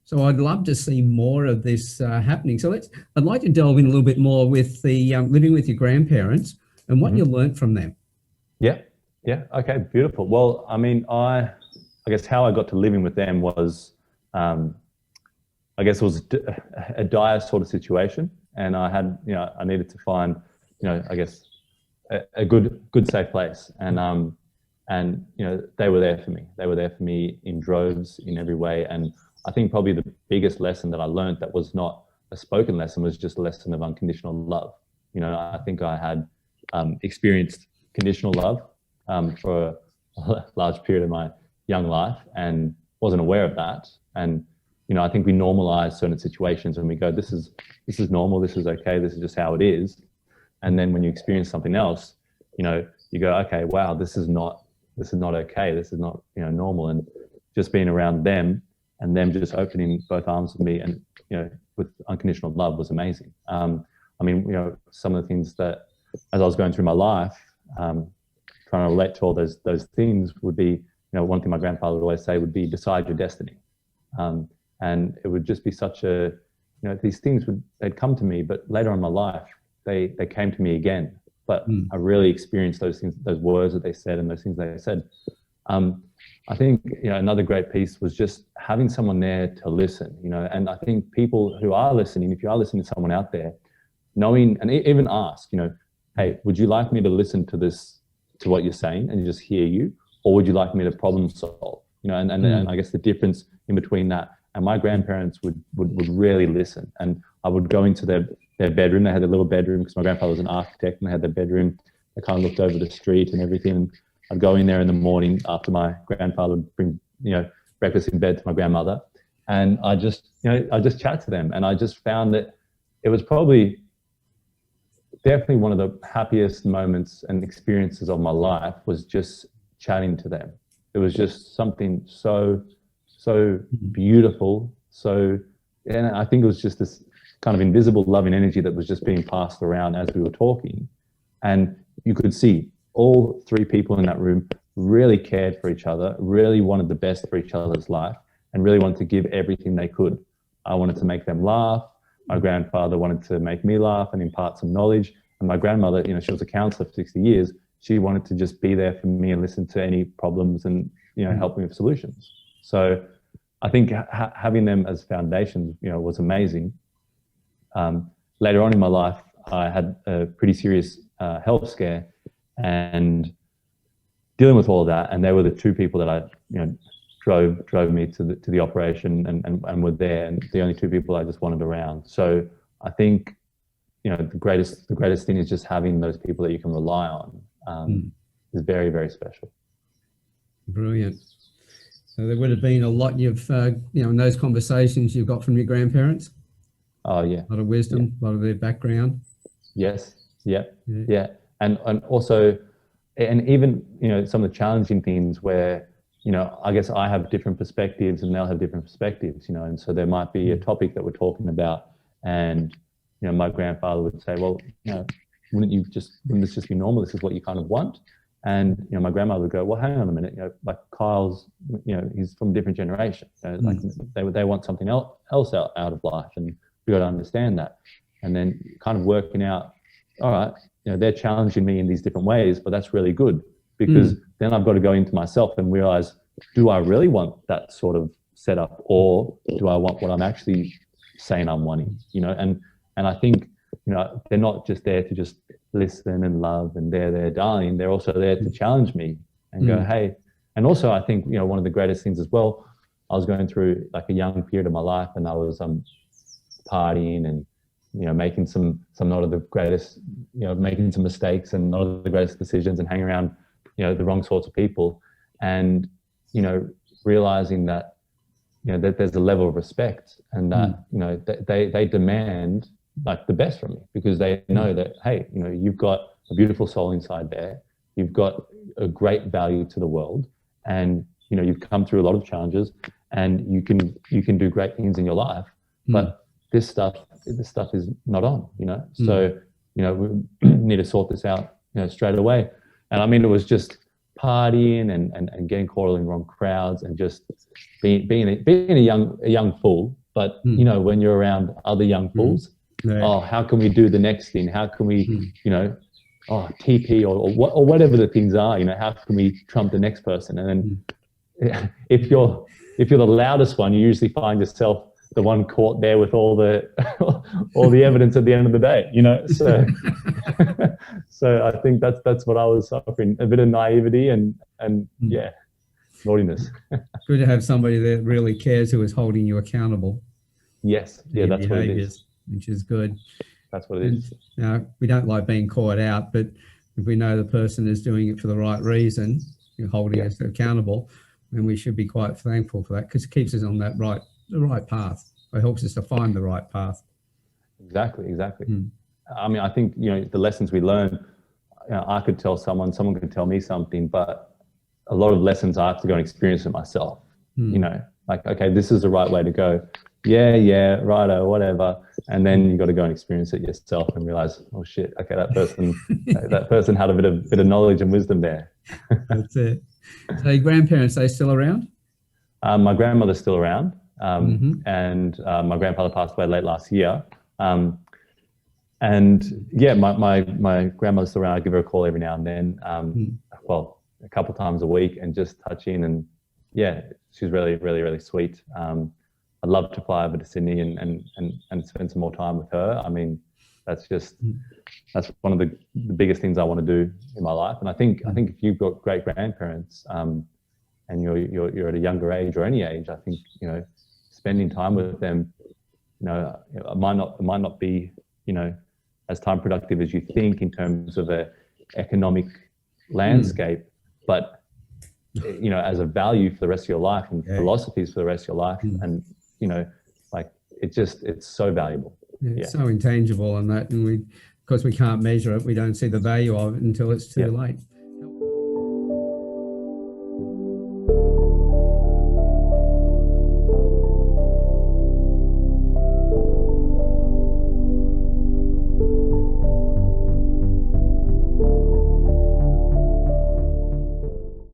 So I'd love to see more of this happening. So I'd like to delve in a little bit more with the living with your grandparents and what you learnt from them. Yeah, yeah, okay, beautiful. Well, I mean, I guess how I got to living with them was, I guess it was a dire sort of situation, and I had, I needed to find, I guess a good safe place, and they were there for me. They were there for me in droves in every way, and I think probably the biggest lesson that I learned that was not a spoken lesson was just a lesson of unconditional love. I think I had experienced conditional love for a large period of my young life and wasn't aware of that. And I think we normalize certain situations and we go, this is normal, this is okay, this is just how it is. And then when you experience something else, you go, okay, wow, this is not okay, this is not normal. And just being around them and them just opening both arms with me and with unconditional love was amazing. I mean, some of the things that as I was going through my life, trying to relate to all those things would be, one thing my grandfather would always say would be decide your destiny. And it would just be such a, these things they'd come to me, but later on in my life, they came to me again. But I really experienced those things, those words that they said and those things they said. I think, another great piece was just having someone there to listen, and I think people who are listening, if you are listening to someone out there, knowing and even ask, hey, would you like me to listen to this, to what you're saying and just hear you? Or would you like me to problem solve? And I guess the difference in between that, and my grandparents would really listen. And I would go into their bedroom. They had a little bedroom because my grandfather was an architect, and they had their bedroom. They kind of looked over the street and everything. And I'd go in there in the morning after my grandfather would bring, breakfast in bed to my grandmother. And I just chat to them. And I just found that it was definitely one of the happiest moments and experiences of my life was just chatting to them. It was just something so beautiful. And I think it was just this kind of invisible loving energy that was just being passed around as we were talking. And you could see all three people in that room really cared for each other, really wanted the best for each other's life, and really wanted to give everything they could. I wanted to make them laugh. My grandfather wanted to make me laugh and impart some knowledge. And my grandmother, she was a counselor for 60 years. She wanted to just be there for me and listen to any problems and, help me with solutions. So I think having them as foundations, was amazing. Later on in my life, I had a pretty serious health scare and dealing with all of that. And they were the two people that I, drove me to the operation and were there, and the only two people I just wanted around. So I think, the greatest thing is just having those people that you can rely on is very, very special. Brilliant. So there would have been a lot you've, in those conversations you've got from your grandparents. Oh yeah. A lot of wisdom, a lot of their background. Yes. Yeah. And also, and even, some of the challenging things where, I guess I have different perspectives and they'll have different perspectives, and so there might be a topic that we're talking about and, my grandfather would say, well, wouldn't this just be normal? This is what you kind of want. And, my grandmother would go, well, hang on a minute, like Kyle's, he's from a different generation. Like they want something else out of life, and we got to understand that. And then kind of working out, all right, they're challenging me in these different ways, but that's really good because then I've got to go into myself and realize, do I really want that sort of setup, or do I want what I'm actually saying I'm wanting, and I think, they're not just there to just listen and love and they're there, darling. They're also there to challenge me and go, hey. And also I think, one of the greatest things as well, I was going through like a young period of my life and I was partying and, making some not of the greatest, making some mistakes and not of the greatest decisions and hanging around, the wrong sorts of people. And, realizing that, that there's a level of respect and that, they demand like the best from me because they know that, hey, you've got a beautiful soul inside there. You've got a great value to the world, and you've come through a lot of challenges, and you can do great things in your life. But this stuff is not on. So we need to sort this out, straight away. And I mean, it was just partying and getting caught in wrong crowds and just being a young fool. But you know, when you're around other young fools, oh, how can we do the next thing? How can we, you know, TP or whatever the things are, you know, how can we trump the next person? And then if you're the loudest one, you usually find yourself the one caught there with all the evidence at the end of the day, you know. So so I think that's what I was suffering, a bit of naivety and yeah, naughtiness. Good to have somebody that really cares, who is holding you accountable. Yes, yeah, that's what it is. Which is good. That's what it is. We don't like being caught out, but if we know the person is doing it for the right reason, holding us accountable, then we should be quite thankful for that, because it keeps us on that the right path. It helps us to find the right path. Exactly. I mean, I think, you know, the lessons we learn, you know, I could tell someone could tell me something, but a lot of lessons I have to go and experience it myself. You know, like, okay, this is the right way to go. Yeah, righto, whatever. And then you got to go and experience it yourself and realize, oh shit, okay, that person had a bit of knowledge and wisdom there. That's it. So your grandparents, are they still around? My grandmother's still around, and my grandfather passed away late last year. And yeah, my grandmother's still around. I give her a call every now and then. Well, a couple times a week, and just touch in. And yeah, she's really, really, really sweet. I'd love to fly over to Sydney and spend some more time with her. I mean, that's one of the biggest things I want to do in my life. And I think if you've got great grandparents, and you're at a younger age or any age, I think, you know, spending time with them, you know, it might not be, you know, as time productive as you think in terms of a economic landscape, but you know, as a value for the rest of your life and philosophies for the rest of your life, and you know, like it's so valuable. It's so intangible, and because we can't measure it, we don't see the value of it until it's too late.